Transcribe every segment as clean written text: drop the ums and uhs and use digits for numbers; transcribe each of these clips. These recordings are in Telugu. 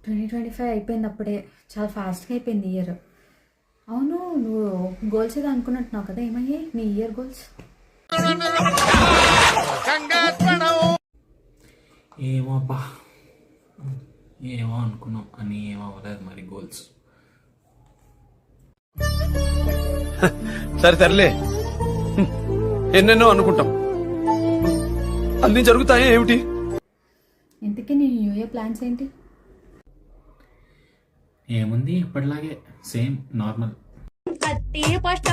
2025 అయిపోయింది అప్పుడే. చాలా ఫాస్ట్గా అయిపోయింది ఇయర్. అవును, నువ్వు గోల్స్ ఏదో అనుకున్నట్టున్నావు కదా, ఏమయ్యాయి నీ ఇయర్ గోల్స్? ఏమో అబ్బా, ఏమో అనుకున్నాం అని ఏమో అవ్వలేదు మరి గోల్స్. సరే తరలే, ఎన్నెన్నో అనుకుంటాం, అన్ని జరుగుతాయా ఏమిటి? ఇంతకీ నీ న్యూ ఇయర్ ప్లాన్స్ ఏంటి? ఏముంది ఎప్పటిలాగే, సేమ్ నార్మల్.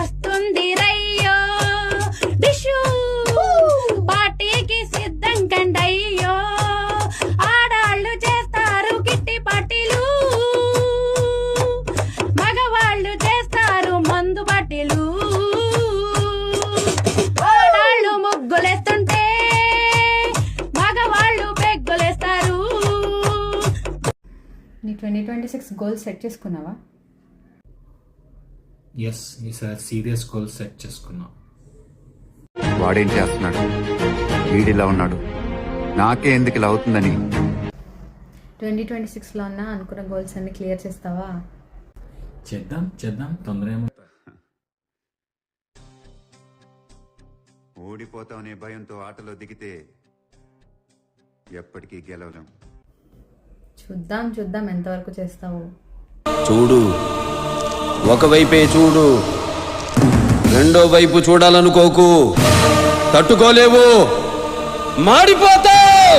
వస్తుంది రయ్యో విషు పార్టీకి సిద్ధం కండయ్యో, ఆడాళ్ళు చేస్తారు కిట్టి పార్టీలు, మగవాళ్ళు చేస్తారు మందు పార్టీలు, ఆడాళ్ళు ముగ్గులేస్తుంటే మగవాళ్ళు పెగ్గులేస్తారు. నీ 2026 గోల్స్ సెట్ చేసుకున్నావా? ఎస్, ఈసారి సీరియస్ గోల్ సెట్ చేసుకున్నా. వాడేం చేస్తున్నాడు, వీడిలా ఉన్నాడు, నాకే ఎందుకు ఇలా అవుతుందని. 2026లో ఉన్న అనుకున్న గోల్స్ అన్ని క్లియర్ చేస్తావా? చేద్దాం చేద్దాం, తొందర ఏమో. ఓడిపోతామనే భయంతో ఆటలో దిగితే ఎప్పటికీ గెలవలేం. చూద్దాం చూద్దాం ఎంతవరకు చేస్తావు. చూడు, ఒకవైపే చూడు, రెండో వైపు చూడాలనుకోకు, తట్టుకోలేవు, మాడిపోతావు.